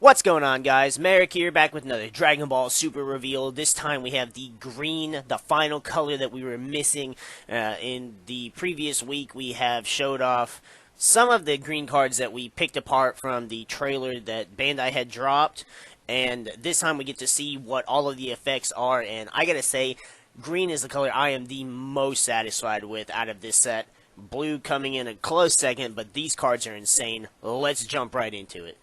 What's going on, guys? MariK here, back with another Dragon Ball Super reveal. This time we have the green, the final color that we were missing. In the previous week, we have showed off some of the green cards that we picked apart from the trailer that Bandai had dropped. And this time we get to see what all of the effects are. And I gotta say, green is the color I am the most satisfied with out of this set. Blue coming in a close second, but these cards are insane. Let's jump right into it.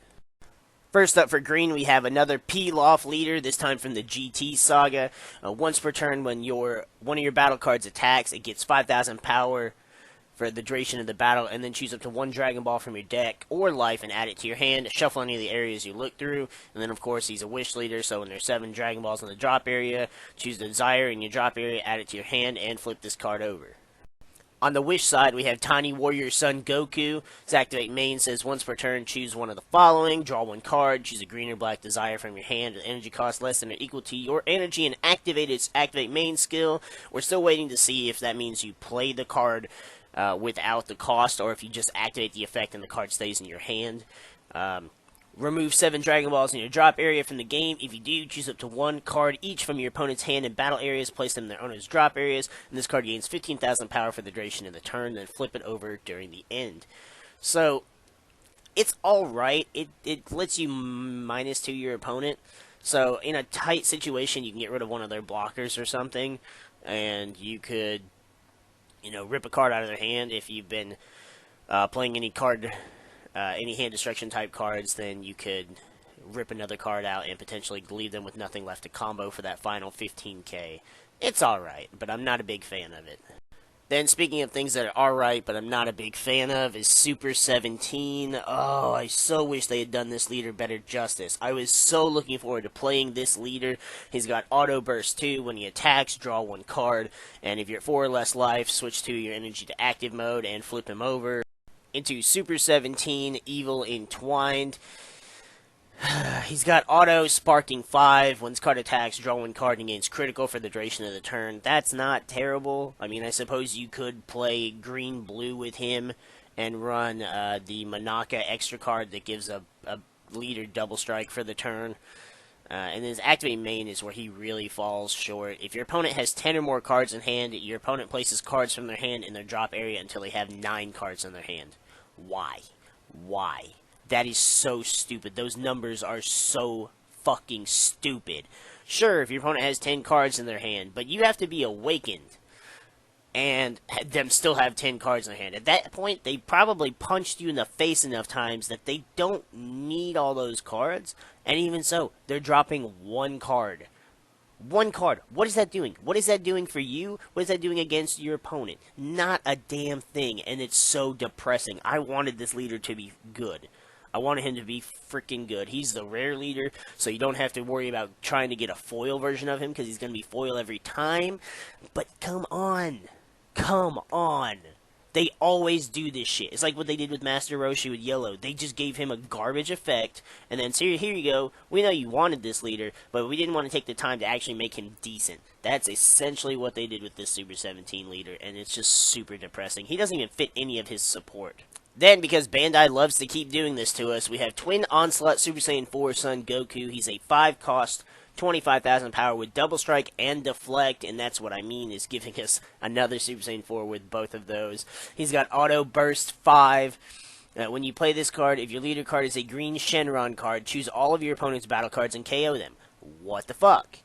First up for green, we have another Pilaf leader, this time from the GT saga. Once per turn, when one of your battle cards attacks, it gets 5,000 power for the duration of the battle, and then choose up to one Dragon Ball from your deck or life and add it to your hand. Shuffle any of the areas you look through, and then of course he's a wish leader, so when there's 7 Dragon Balls in the drop area, choose the desire in your drop area, add it to your hand, and flip this card over. On the wish side, we have Tiny Warrior Son Goku. His activate main says once per turn, choose one of the following. Draw one card, choose a green or black desire from your hand with energy cost less than or equal to your energy, and activate its activate main skill. We're still waiting to see if that means you play the card without the cost, or if you just activate the effect and the card stays in your hand. Remove 7 Dragon Balls in your drop area from the game. If you do, choose up to one card each from your opponent's hand in battle areas, place them in their owner's drop areas, and this card gains 15,000 power for the duration of the turn, then flip it over during the end. So, it's alright. It lets you -2 your opponent. So, in a tight situation, you can get rid of one of their blockers or something, and you could, rip a card out of their hand. If you've been playing any hand destruction type cards, then you could rip another card out and potentially leave them with nothing left to combo for that final 15k. It's alright, but I'm not a big fan of it. Then, speaking of things that are alright, but I'm not a big fan of, is Super 17. Oh, I so wish they had done this leader better justice. I was so looking forward to playing this leader. He's got Auto Burst 2. When he attacks, draw one card. And if you're at 4 or less life, switch to your energy to active mode and flip him over into Super 17 Evil Entwined. He's got Auto Sparking 5. When this card attacks, draw one card and gains critical for the duration of the turn. That's not terrible. I mean, I suppose you could play green-blue with him and run the Manaka extra card that gives a leader double strike for the turn. And his activate main is where he really falls short. If your opponent has 10 or more cards in hand, your opponent places cards from their hand in their drop area until they have 9 cards in their hand. Why? Why? That is so stupid. Those numbers are so fucking stupid. Sure, if your opponent has 10 cards in their hand, but you have to be awakened and them still have 10 cards in their hand. At that point, they probably punched you in the face enough times that they don't need all those cards. And even so, they're dropping one card. One card. What is that doing? What is that doing for you? What is that doing against your opponent? Not a damn thing. And it's so depressing. I wanted this leader to be good. I wanted him to be freaking good. He's the rare leader, so you don't have to worry about trying to get a foil version of him, because he's going to be foil every time. But come on. Come on. They always do this shit. It's like what they did with Master Roshi with Yellow. They just gave him a garbage effect, and then, so here you go. We know you wanted this leader, but we didn't want to take the time to actually make him decent. That's essentially what they did with this Super 17 leader, and it's just super depressing. He doesn't even fit any of his support. Then, because Bandai loves to keep doing this to us, we have Twin Onslaught Super Saiyan 4 Son Goku. He's a 5-cost, 25,000 power with Double Strike and Deflect, and that's what I mean, is giving us another Super Saiyan 4 with both of those. He's got Auto Burst 5. When you play this card, if your leader card is a green Shenron card, choose all of your opponent's battle cards and KO them. What the fuck?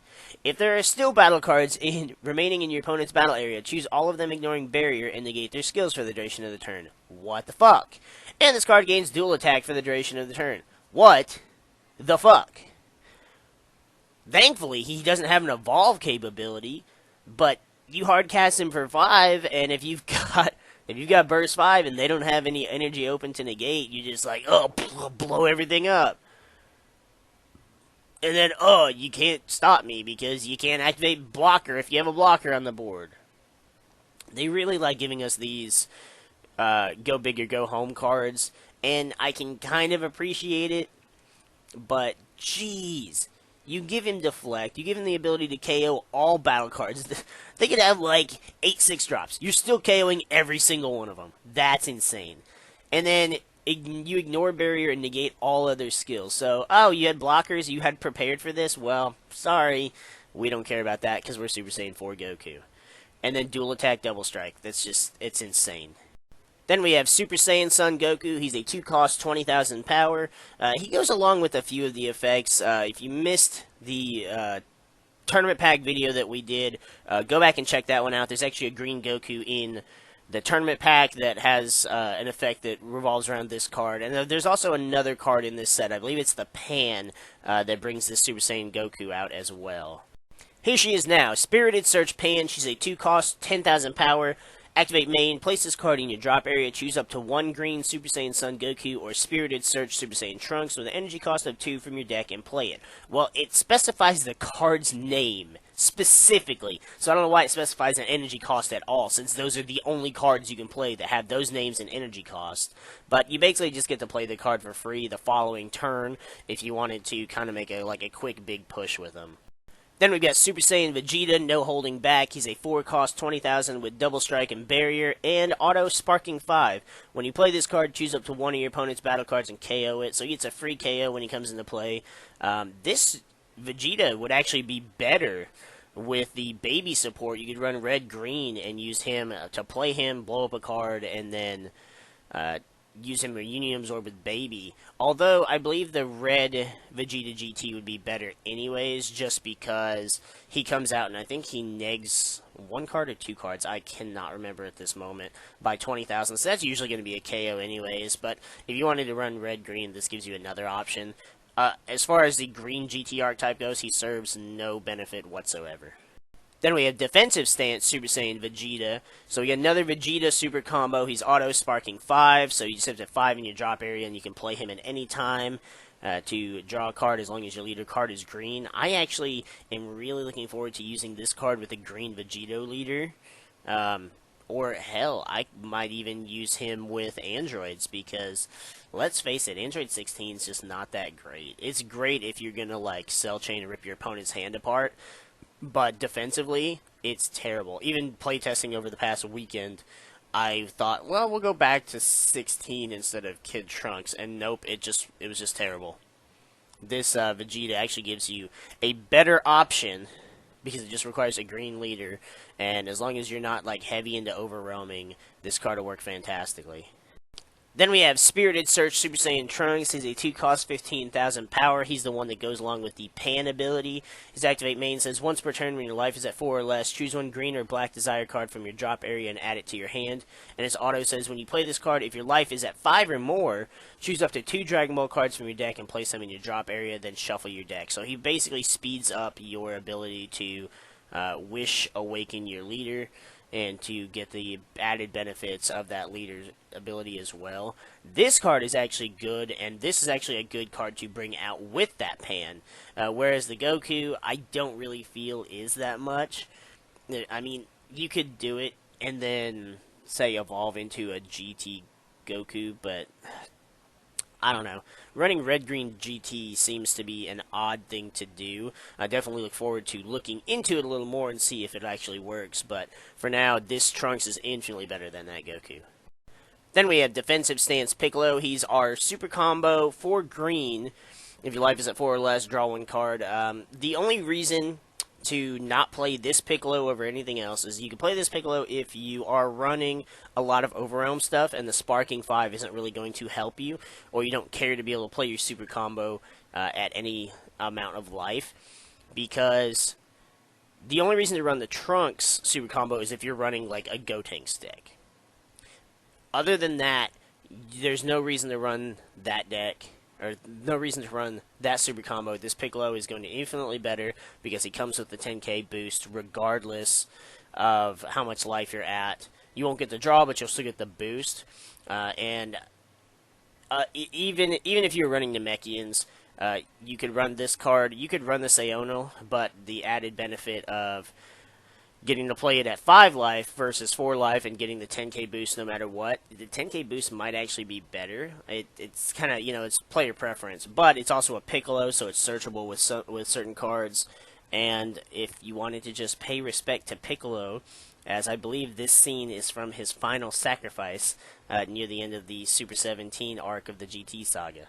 If there are still battle cards remaining in your opponent's battle area, choose all of them ignoring barrier and negate their skills for the duration of the turn. What the fuck? And this card gains dual attack for the duration of the turn. What the fuck? Thankfully, he doesn't have an evolve capability, but you hardcast him for 5, and if you've got burst 5 and they don't have any energy open to negate, you're just like, oh, blow everything up. And then, oh, you can't stop me because you can't activate blocker if you have a blocker on the board. They really like giving us these go big or go home cards, and I can kind of appreciate it, but jeez. You give him Deflect, you give him the ability to KO all battle cards. They could have like 8 6-drops. You're still KOing every single one of them. That's insane. And then you ignore barrier and negate all other skills. So, oh, you had blockers, you had prepared for this? Well, sorry, we don't care about that because we're Super Saiyan 4 Goku. And then dual attack, double strike. That's just, it's insane. Then we have Super Saiyan Son Goku. He's a 2-cost, 20,000 power. He goes along with a few of the effects. If you missed the tournament pack video that we did, go back and check that one out. There's actually a green Goku in the tournament pack that has an effect that revolves around this card. And there's also another card in this set. I believe it's the Pan that brings this Super Saiyan Goku out as well. Here she is now, Spirited Search Pan. She's a 2-cost, 10,000 power. Activate main, place this card in your drop area, choose up to 1 green Super Saiyan Son Goku or Spirited Search Super Saiyan Trunks with an energy cost of 2 from your deck and play it. Well, it specifies the card's name, specifically, so I don't know why it specifies an energy cost at all, since those are the only cards you can play that have those names and energy cost. But you basically just get to play the card for free the following turn if you wanted to kind of make a quick big push with them. Then we've got Super Saiyan Vegeta, no holding back. He's a 4-cost, 20,000 with double strike and barrier, and auto sparking 5. When you play this card, choose up to 1 of your opponent's battle cards and KO it, so he gets a free KO when he comes into play. This Vegeta would actually be better with the baby support. You could run red-green and use him to play him, blow up a card, and then use him in Union Absorb with Baby. Although, I believe the red Vegeta GT would be better anyways, just because he comes out and I think he negs 1 card or 2 cards, I cannot remember at this moment, by 20,000. So that's usually going to be a KO anyways, but if you wanted to run red-green, this gives you another option. As far as the green GT archetype goes, he serves no benefit whatsoever. Then we have Defensive Stance Super Saiyan Vegeta. So we get another Vegeta super combo. He's auto sparking 5, so you just have to 5 in your drop area, and you can play him at any time to draw a card as long as your leader card is green. I actually am really looking forward to using this card with a green Vegito leader. Or hell, I might even use him with androids because, let's face it, Android 16 is just not that great. It's great if you're going to cell chain and rip your opponent's hand apart. But defensively, it's terrible. Even playtesting over the past weekend, I thought, well, we'll go back to 16 instead of Kid Trunks, and nope, it was just terrible. This Vegeta actually gives you a better option because it just requires a green leader, and as long as you're not heavy into overwhelming, this card will work fantastically. Then we have Spirited Search Super Saiyan Trunks. He's a 2-cost, 15,000 power. He's the one that goes along with the Pan ability. His activate main says, once per turn when your life is at 4 or less, choose 1 green or black desire card from your drop area and add it to your hand. And his auto says, when you play this card, if your life is at 5 or more, choose up to 2 Dragon Ball cards from your deck and place them in your drop area, then shuffle your deck. So he basically speeds up your ability to Wish Awaken your leader, and to get the added benefits of that leader's ability as well. This card is actually good, and this is actually a good card to bring out with that Pan. Whereas the Goku, I don't really feel is that much. I mean, you could do it and then, say, evolve into a GT Goku, but I don't know. Running red-green GT seems to be an odd thing to do. I definitely look forward to looking into it a little more and see if it actually works. But for now, this Trunks is infinitely better than that Goku. Then we have Defensive Stance Piccolo. He's our super combo for green. If your life is at 4 or less, draw 1 card. The only reason to not play this Piccolo over anything else is you can play this Piccolo if you are running a lot of overwhelm stuff and the Sparking 5 isn't really going to help you, or you don't care to be able to play your super combo at any amount of life, because the only reason to run the Trunks super combo is if you're running a Gotenks stick. Other than that, there's no reason to run that deck, or no reason to run that super combo. This Piccolo is going to be infinitely better because he comes with the 10k boost regardless of how much life you're at. You won't get the draw, but you'll still get the boost. Even if you're running Namekians, you could run this card. You could run the Sayono, but the added benefit of getting to play it at 5 life versus 4 life and getting the 10k boost no matter what, the 10k boost might actually be better. It's kind of, it's player preference, but it's also a Piccolo, so it's searchable with certain cards, And if you wanted to just pay respect to Piccolo, as I believe this scene is from his final sacrifice near the end of the Super 17 arc of the GT saga.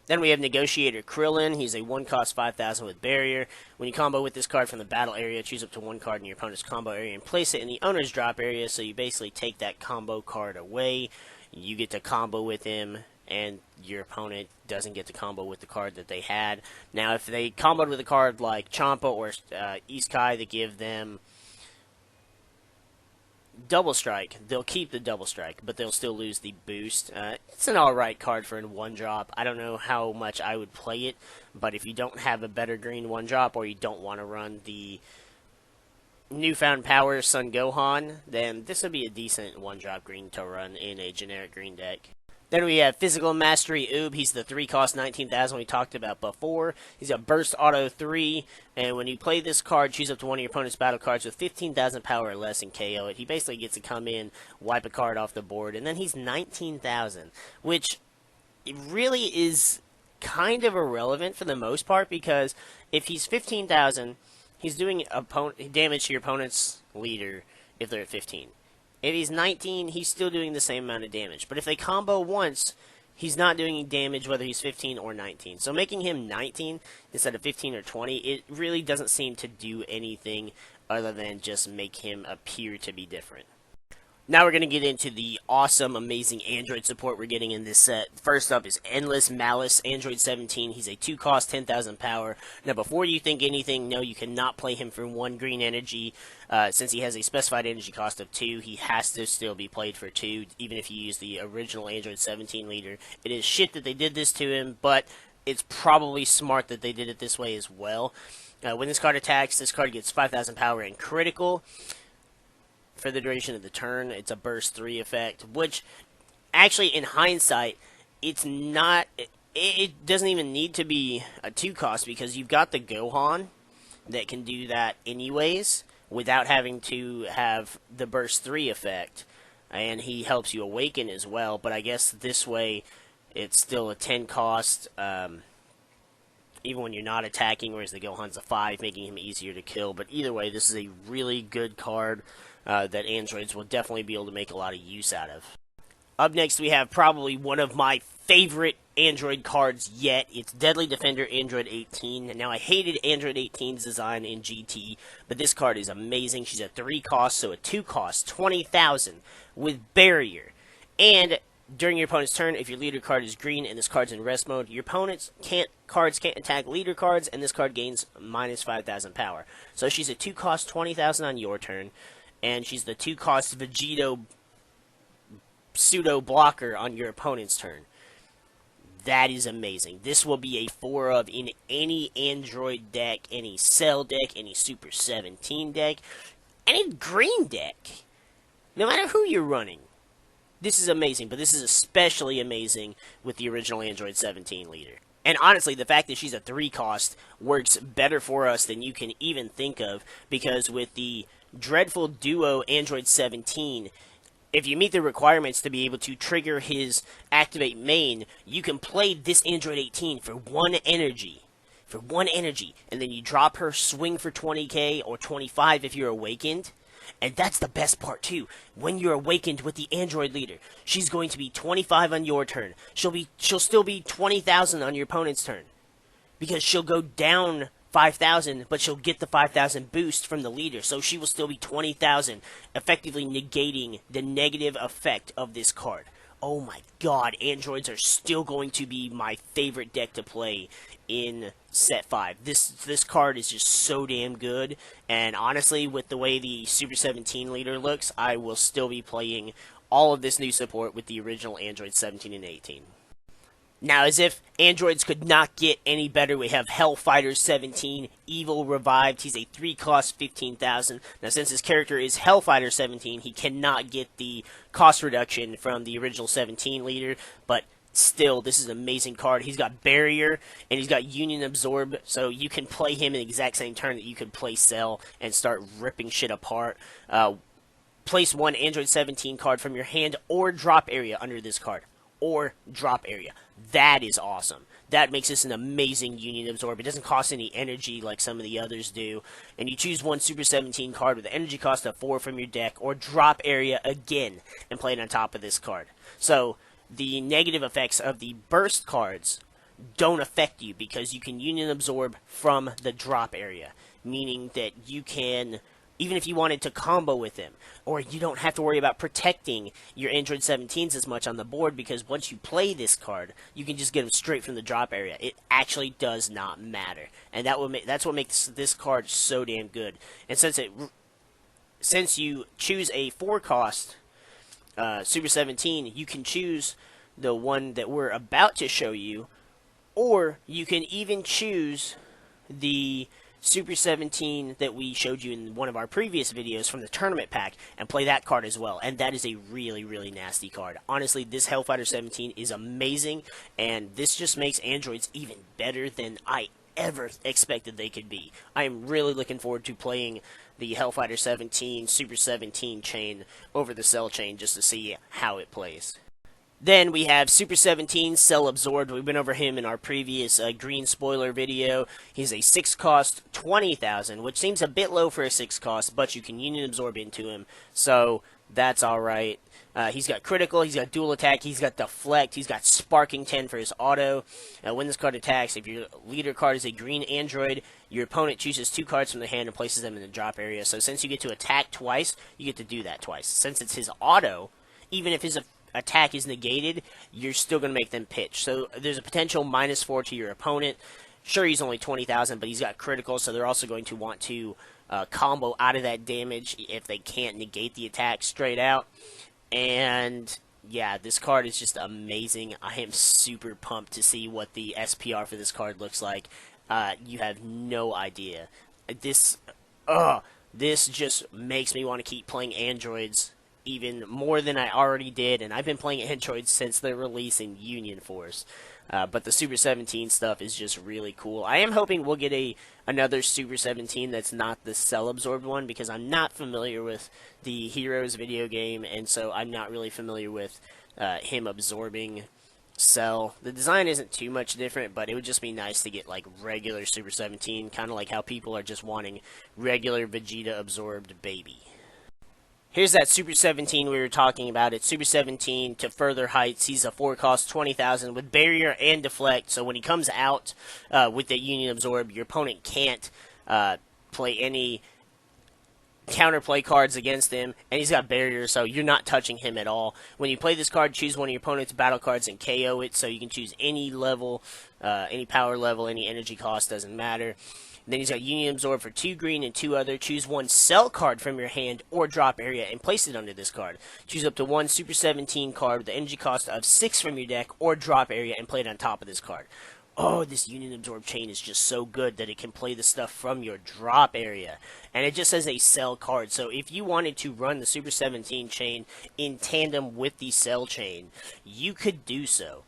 Then we have Negotiator Krillin. He's a 1-cost 5,000 with Barrier. When you combo with this card from the battle area, choose up to one card in your opponent's combo area and place it in the owner's drop area, so you basically take that combo card away. You get to combo with him, and your opponent doesn't get to combo with the card that they had. Now, if they comboed with a card like Champa or Iskai that give them Double Strike, they'll keep the Double Strike, but they'll still lose the boost. It's an alright card for a 1-drop. I don't know how much I would play it, but if you don't have a better green 1-drop, or you don't want to run the Newfound Power Son Gohan, then this would be a decent 1-drop green to run in a generic green deck. Then we have Physical Mastery Oob. He's the 3-cost 19,000 we talked about before. He's a Burst Auto 3, and when you play this card, choose up to one of your opponent's battle cards with 15,000 power or less and KO it. He basically gets to come in, wipe a card off the board, and then he's 19,000, which really is kind of irrelevant for the most part, because if he's 15,000, he's doing damage to your opponent's leader if they're at 15. If he's 19, he's still doing the same amount of damage. But if they combo once, he's not doing damage whether he's 15 or 19. So making him 19 instead of 15 or 20, it really doesn't seem to do anything other than just make him appear to be different. Now we're going to get into the awesome, amazing Android support we're getting in this set. First up is Endless Malice, Android 17. He's a 2-cost, 10,000 power. Now before you think anything, no, you cannot play him for 1 green energy. Since he has a specified energy cost of 2, he has to still be played for 2, even if you use the original Android 17 leader. It is shit that they did this to him, but it's probably smart that they did it this way as well. When this card attacks, this card gets 5,000 power and critical. For the duration of the turn, it's a burst 3 effect, which actually in hindsight, it's not, it doesn't even need to be a 2-cost, because you've got the Gohan that can do that anyways without having to have the burst 3 effect, and he helps you awaken as well. But I guess this way it's still a 10-cost even when you're not attacking, whereas the Gohan's a 5, making him easier to kill. But either way, this is a really good card that androids will definitely be able to make a lot of use out of. Up next, we have probably one of my favorite Android cards yet. It's Deadly Defender Android 18. Now, I hated Android 18's design in GT, but this card is amazing. She's a 3-cost, so a 2-cost, 20,000 with Barrier. And during your opponent's turn, if your leader card is green and this card's in rest mode, your opponent's cards can't attack leader cards, and this card gains minus 5,000 power. So she's a 2-cost, 20,000 on your turn, and she's the 2-cost Vegeta pseudo blocker on your opponent's turn. That is amazing. This will be a 4 of in any Android deck, any Cell deck, any Super 17 deck, any green deck. No matter who you're running. This is amazing, but this is especially amazing with the original Android 17 leader. And honestly, the fact that she's a 3-cost works better for us than you can even think of, because with the Dreadful Duo Android 17, if you meet the requirements to be able to trigger his activate main, you can play this Android 18 for 1 energy. For 1 energy. And then you drop her, swing for 20k or 25 if you're awakened. And that's the best part too. When you're awakened with the Android leader, she's going to be 25 on your turn. She'll still be 20,000 on your opponent's turn, because she'll go down 5,000, but she'll get the 5,000 boost from the leader, so she will still be 20,000, effectively negating the negative effect of this card. Oh my god, androids are still going to be my favorite deck to play in set 5. This card is just so damn good, and honestly, with the way the Super 17 leader looks, I will still be playing all of this new support with the original Android 17 and 18. Now, as if androids could not get any better, we have Hellfighter 17, Evil Revived. He's a 3-cost, 15,000. Now, since his character is Hellfighter 17, he cannot get the cost reduction from the original 17 leader, but still, this is an amazing card. He's got Barrier, and he's got Union Absorb, so you can play him in the exact same turn that you could play Cell and start ripping shit apart. Place 1 Android 17 card from your hand or drop area under this card. Or drop area. That is awesome. That makes this an amazing Union Absorb. It doesn't cost any energy like some of the others do. And you choose one Super 17 card with the energy cost of 4 from your deck, or drop area again and play it on top of this card. So the negative effects of the burst cards don't affect you because you can Union Absorb from the drop area, meaning that you can, even if you wanted to combo with him, or you don't have to worry about protecting your Android 17s as much on the board, because once you play this card, you can just get them straight from the drop area. It actually does not matter, and that's what makes this card so damn good. And since you choose a 4-cost Super 17, you can choose the one that we're about to show you, or you can even choose the Super 17 that we showed you in one of our previous videos from the tournament pack and play that card as well. And that is a really, really nasty card. Honestly, this Hellfighter 17 is amazing, and this just makes androids even better than I ever expected they could be. I am really looking forward to playing the Hellfighter 17 Super 17 chain over the Cell chain just to see how it plays. Then we have Super 17 Cell Absorbed. We went over him in our previous green spoiler video. He's a 6-cost 20,000, which seems a bit low for a 6-cost, but you can Union Absorb into him, so that's alright. He's got critical, he's got dual attack, he's got deflect, he's got sparking 10 for his auto. When this card attacks, if your leader card is a green android, your opponent chooses 2 cards from the hand and places them in the drop area. So since you get to attack twice, you get to do that twice. Since it's his auto, even if his attack is negated, you're still going to make them pitch. So there's a potential -4 to your opponent. Sure, he's only 20,000, but he's got critical, so they're also going to want to combo out of that damage if they can't negate the attack straight out. And yeah, this card is just amazing. I am super pumped to see what the SPR for this card looks like. You have no idea. This just makes me want to keep playing androids even more than I already did, and I've been playing androids since their release in Union Force. But the Super 17 stuff is just really cool. I am hoping we'll get another Super 17 that's not the Cell Absorbed one, because I'm not familiar with the Heroes video game, and so I'm not really familiar with him absorbing Cell. The design isn't too much different, but it would just be nice to get like regular Super 17, kind of like how people are just wanting regular Vegeta absorbed baby. Here's that Super 17 we were talking about. It's Super 17 to further heights. He's a 4-cost 20,000 with barrier and deflect. So when he comes out with the Union Absorb, your opponent can't play any counterplay cards against him, and he's got barrier, so you're not touching him at all. When you play this card, choose one of your opponent's battle cards and KO it. So you can choose any level, any power level, any energy cost, doesn't matter. Then he's got Union Absorb for 2 green and 2 other. Choose one Cell card from your hand or drop area and place it under this card. Choose up to one Super 17 card with the energy cost of 6 from your deck or drop area and play it on top of this card. Oh, this Union Absorb chain is just so good that it can play the stuff from your drop area. And it just says a Cell card. So if you wanted to run the Super 17 chain in tandem with the Cell chain, you could do so.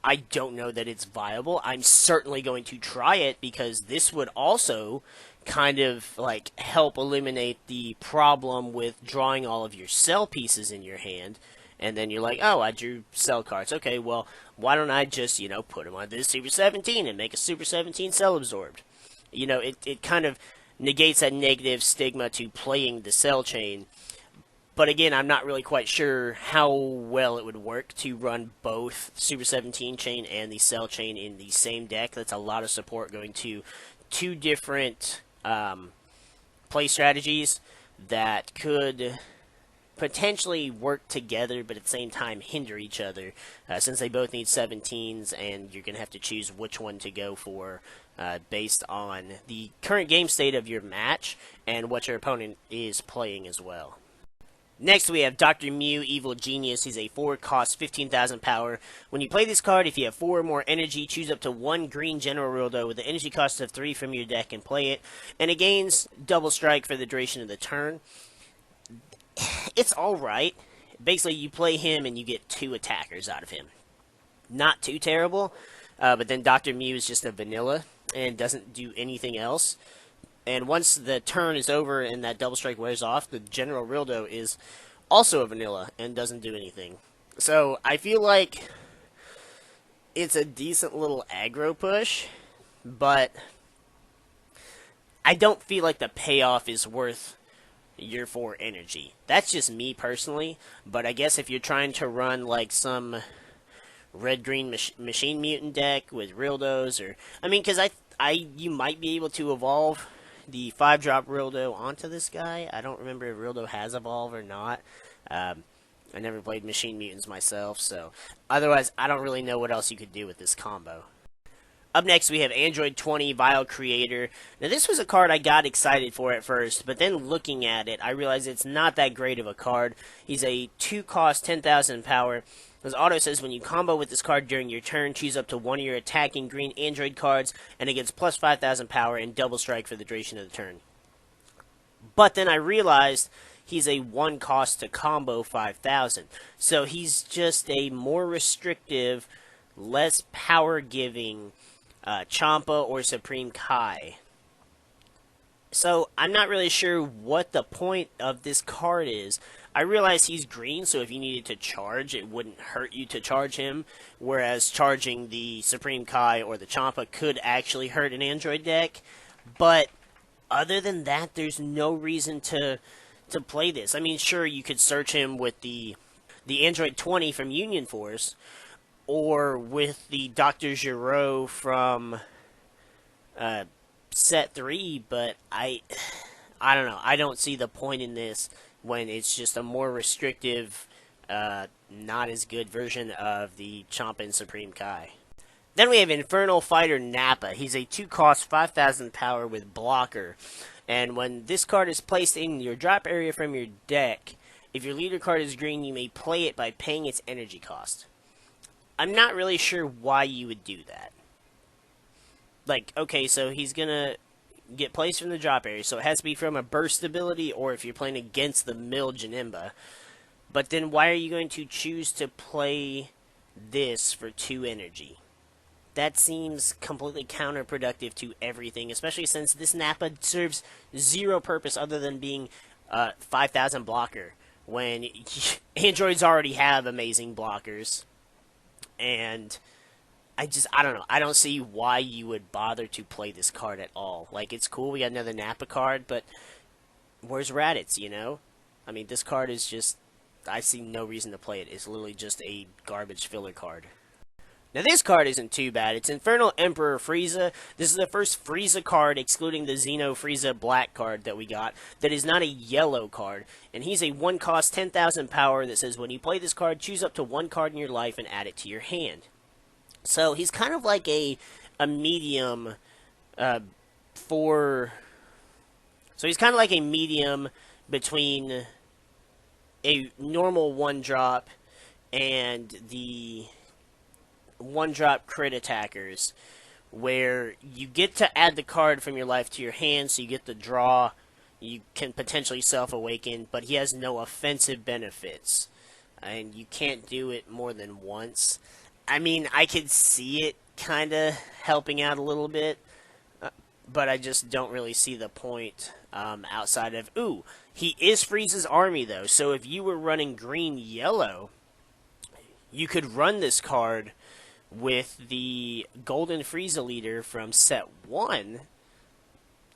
I don't know that it's viable. I'm certainly going to try it, because this would also kind of like help eliminate the problem with drawing all of your Cell pieces in your hand. And then you're like, oh, I drew Cell cards. Okay, well, why don't I just, put them on this Super 17 and make a Super 17 Cell Absorbed? It kind of negates that negative stigma to playing the Cell chain. But again, I'm not really quite sure how well it would work to run both Super 17 chain and the Cell chain in the same deck. That's a lot of support going to 2 different play strategies that could potentially work together, but at the same time hinder each other, since they both need 17s, and you're going to have to choose which one to go for based on the current game state of your match and what your opponent is playing as well. Next, we have Dr. Mew, Evil Genius. He's a 4-cost, 15,000 power. When you play this card, if you have 4 or more energy, choose up to 1 green General Rildo with the energy cost of 3 from your deck and play it. And it gains double strike for the duration of the turn. It's alright. Basically, you play him and you get 2 attackers out of him. Not too terrible, but then Dr. Mew is just a vanilla and doesn't do anything else. And once the turn is over and that double strike wears off, the General Rildo is also a vanilla and doesn't do anything. So I feel like it's a decent little aggro push, but I don't feel like the payoff is worth your 4 energy. That's just me personally, but I guess if you're trying to run like some red-green machine mutant deck with Rildos, or I mean, because you might be able to evolve the 5-drop Rildo onto this guy. I don't remember if Rildo has evolve or not. I never played machine mutants myself, so otherwise I don't really know what else you could do with this combo. Up next, we have Android 20, Vile Creator. Now, this was a card I got excited for at first, but then looking at it, I realized it's not that great of a card. He's a 2-cost, 10,000 power. His auto says when you combo with this card during your turn, choose up to one of your attacking green Android cards, and it gets plus 5,000 power and double strike for the duration of the turn. But then I realized he's a 1-cost to combo 5,000. So he's just a more restrictive, less power-giving Champa or Supreme Kai. So I'm not really sure what the point of this card is. I realize he's green, so if you needed to charge, it wouldn't hurt you to charge him, whereas charging the Supreme Kai or the Champa could actually hurt an Android deck. But other than that, there's no reason to play this. I mean, sure, you could search him with the Android 20 from Union Force, or with the Dr. Giro from set 3, but I don't know. I don't see the point in this when it's just a more restrictive, not as good version of the Champa and Supreme Kai. Then we have Infernal Fighter Nappa. He's a 2-cost, 5,000 power with blocker. And when this card is placed in your drop area from your deck, if your leader card is green, you may play it by paying its energy cost. I'm not really sure why you would do that. Like, okay, so he's gonna get placed from the drop area, so it has to be from a burst ability, or if you're playing against the Mill Janemba. But then why are you going to choose to play this for 2 energy? That seems completely counterproductive to everything, especially since this Nappa serves 0 purpose other than being 5,000 blocker, when androids already have amazing blockers. And I don't know. I don't see why you would bother to play this card at all. Like, it's cool, we got another Nappa card, but where's Raditz, you know? I mean, this card is just, I see no reason to play it. It's literally just a garbage filler card. Now, this card isn't too bad. It's Infernal Emperor Frieza. This is the first Frieza card, excluding the Xeno Frieza Black card that we got, that is not a yellow card. And he's a 1-cost, 10,000 power that says when you play this card, choose up to 1 card in your life and add it to your hand. So he's kind of like a medium So he's kind of like a medium between a normal 1-drop and the 1-drop crit attackers, where you get to add the card from your life to your hand, so you get the draw, you can potentially self-awaken, but he has no offensive benefits, and you can't do it more than once. I mean, I could see it kind of helping out a little bit, but I just don't really see the point outside of, ooh, he is Frieza's army, though, so if you were running green-yellow, you could run this card with the Golden Frieza leader from set 1,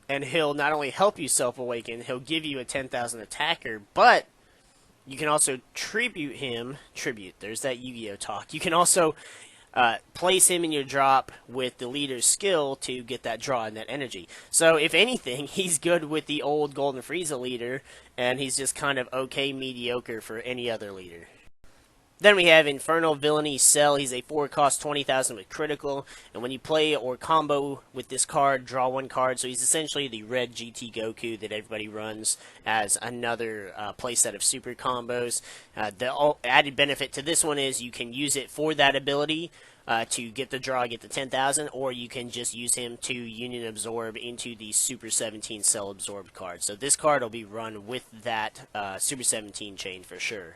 and he'll not only help you self-awaken, he'll give you a 10,000 attacker, but you can also tribute him, there's that Yu-Gi-Oh talk, you can also place him in your drop with the leader's skill to get that draw and that energy. So if anything, he's good with the old Golden Frieza leader, and he's just kind of okay mediocre for any other leader. Then we have Infernal Villainy Cell. He's a 4-cost, 20,000 with critical, and when you play or combo with this card, draw 1 card. So he's essentially the red GT Goku that everybody runs as another playset of super combos. The added benefit to this one is you can use it for that ability to get the draw, get the 10,000, or you can just use him to Union Absorb into the Super 17 Cell Absorbed card. So this card will be run with that Super 17 chain for sure.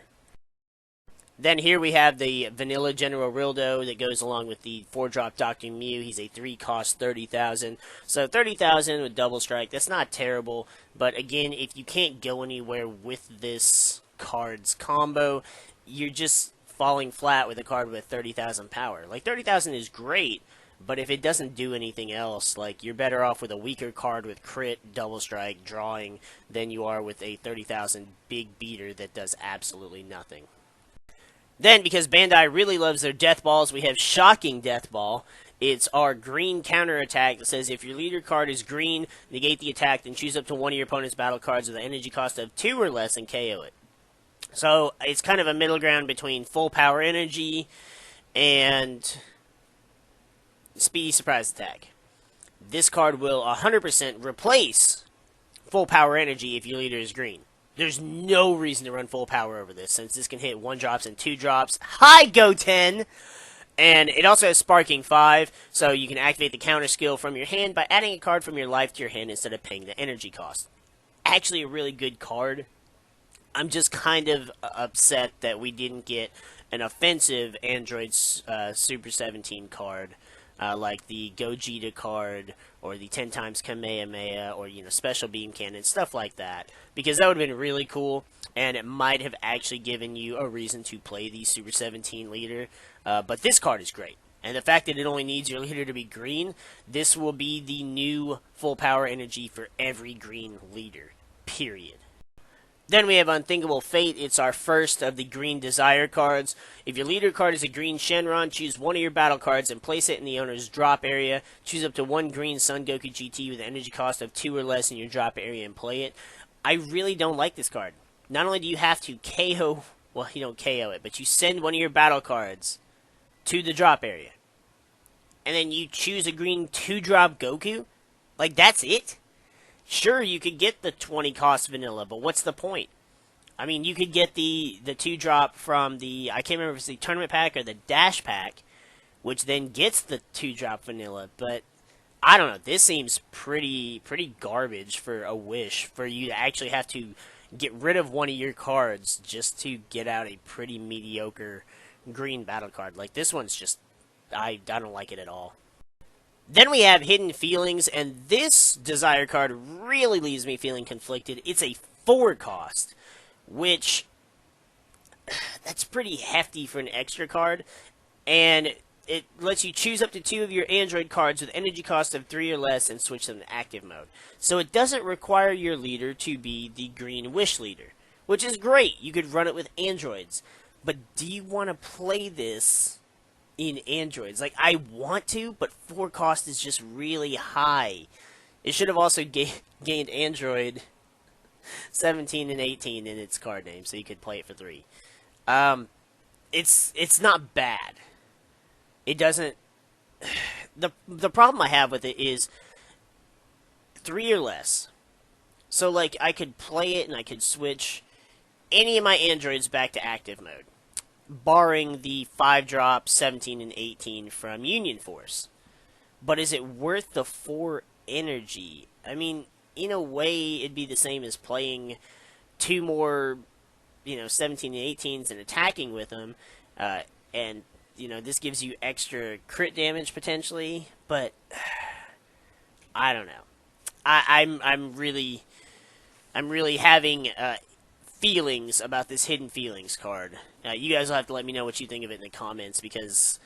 Then here we have the Vanilla General Rildo that goes along with the 4-drop Dr. Mew. He's a 3-cost, 30,000. So 30,000 with double strike, that's not terrible. But again, if you can't go anywhere with this card's combo, you're just falling flat with a card with 30,000 power. Like, 30,000 is great, but if it doesn't do anything else, like, you're better off with a weaker card with crit, double strike, drawing, than you are with a 30,000 big beater that does absolutely nothing. Then, because Bandai really loves their Death Balls, we have Shocking Death Ball. It's our green counterattack that says if your leader card is green, negate the attack, then choose up to one of your opponent's battle cards with an energy cost of 2 or less and KO it. So, it's kind of a middle ground between full power energy and Speedy Surprise Attack. This card will 100% replace full power energy if your leader is green. There's no reason to run full power over this, since this can hit 1-drops and 2-drops. Hi, Goten! And it also has Sparking 5, so you can activate the counter skill from your hand by adding a card from your life to your hand instead of paying the energy cost. Actually a really good card. I'm just kind of upset that we didn't get an offensive Android Super 17 card, like the Gogeta card, or the 10 times Kamehameha, or, Special Beam Cannon, stuff like that. Because that would have been really cool, and it might have actually given you a reason to play the Super 17 leader. But this card is great. And the fact that it only needs your leader to be green, this will be the new full power energy for every green leader. Period. Then we have Unthinkable Fate. It's our first of the green Desire cards. If your leader card is a green Shenron, choose one of your battle cards and place it in the owner's drop area. Choose up to one green Son Goku GT with an energy cost of 2 or less in your drop area and play it. I really don't like this card. Not only do you have to KO, well, you don't KO it, but you send one of your battle cards to the drop area. And then you choose a green 2-drop Goku? Like, that's it? Sure, you could get the 20 cost vanilla, but what's the point? I mean, you could get the 2-drop from the, I can't remember if it's the tournament pack or the dash pack, which then gets the 2-drop vanilla, but I don't know, this seems pretty garbage for a wish, for you to actually have to get rid of one of your cards just to get out a pretty mediocre green battle card. Like, this one's just, I don't like it at all. Then we have Hidden Feelings, and this Desire card really leaves me feeling conflicted. It's a 4 cost, which, that's pretty hefty for an extra card, and it lets you choose up to 2 of your Android cards with energy cost of 3 or less and switch them to active mode. So it doesn't require your leader to be the green Wish leader, which is great. You could run it with Androids, but do you want to play this in Androids? Like, I want to, but 4 cost is just really high. It should have also gained Android 17 and 18 in its card name, so you could play it for 3. It's not bad. It doesn't... The problem I have with it is 3 or less. So, like, I could play it and I could switch any of my Androids back to active mode, barring the 5-drop 17 and 18 from Union Force. But is it worth the 4 energy? I mean, in a way, it'd be the same as playing 2 more, 17 and 18s and attacking with them. And, this gives you extra crit damage potentially. But, I don't know. I'm really having feelings about this Hidden Feelings card. You guys will have to let me know what you think of it in the comments, because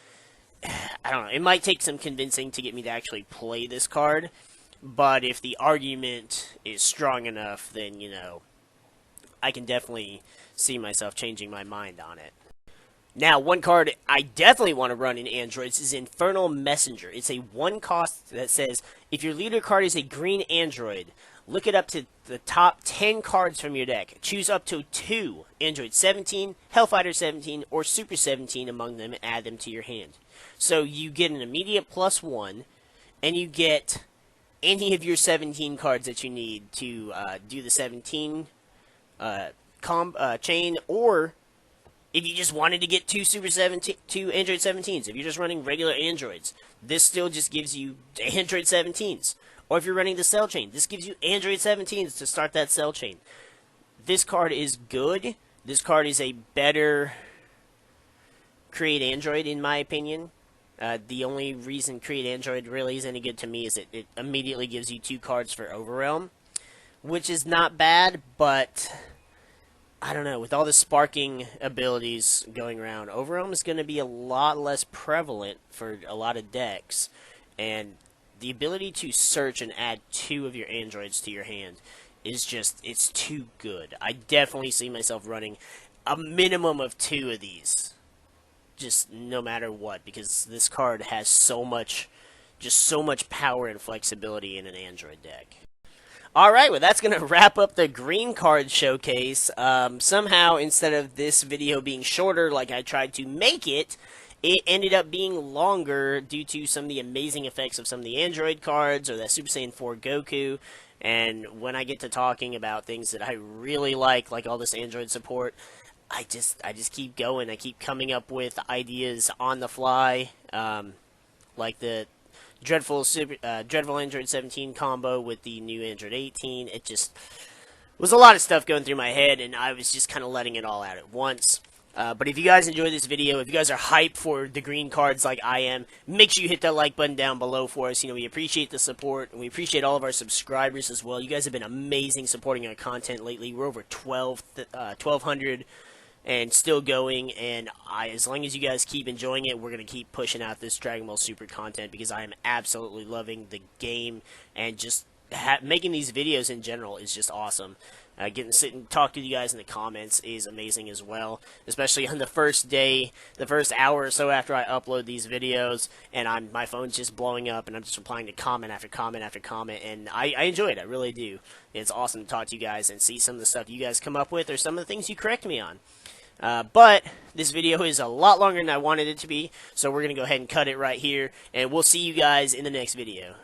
I don't know, it might take some convincing to get me to actually play this card, but if the argument is strong enough, then, I can definitely see myself changing my mind on it. Now, one card I definitely want to run in Androids is Infernal Messenger. It's a 1 cost that says, if your leader card is a green Android, look it up to the top 10 cards from your deck. Choose up to 2 Android 17, Hellfighter 17, or Super 17 among them and add them to your hand. So you get an immediate +1, and you get any of your 17 cards that you need to do the 17 chain, or if you just wanted to get 2 Android 17s, if you're just running regular Androids, this still just gives you Android 17s. Or if you're running the cell chain, this gives you Android 17s to start that cell chain. This card is good. This card is a better Create Android, in my opinion. The only reason Create Android really is any good to me is it immediately gives you 2 cards for Overrealm, which is not bad, but I don't know, with all the sparking abilities going around, Overwhelm is going to be a lot less prevalent for a lot of decks, and the ability to search and add 2 of your androids to your hand is just, it's too good. I definitely see myself running a minimum of 2 of these, just no matter what, because this card has so much, just so much power and flexibility in an android deck. Alright, well that's going to wrap up the green card showcase. Somehow, instead of this video being shorter like I tried to make it, it ended up being longer due to some of the amazing effects of some of the Android cards, or that Super Saiyan 4 Goku, and when I get to talking about things that I really like all this Android support, I just keep going. I keep coming up with ideas on the fly, like the Dreadful Android 17 combo with the new Android 18. It just was a lot of stuff going through my head, and I was just kind of letting it all out at once. But if you guys enjoyed this video, if you guys are hyped for the green cards like I am, make sure you hit that like button down below for us. You know, we appreciate the support, and we appreciate all of our subscribers as well. You guys have been amazing supporting our content lately. We're over 1,200 and still going, and as long as you guys keep enjoying it, we're going to keep pushing out this Dragon Ball Super content, because I am absolutely loving the game, and just making these videos in general is just awesome. Getting to sit and talk to you guys in the comments is amazing as well, especially on the first day, the first hour or so after I upload these videos, and my phone's just blowing up, and I'm just replying to comment after comment after comment, and I enjoy it, I really do. It's awesome to talk to you guys and see some of the stuff you guys come up with, or some of the things you correct me on. But this video is a lot longer than I wanted it to be, so we're going to go ahead and cut it right here, and we'll see you guys in the next video.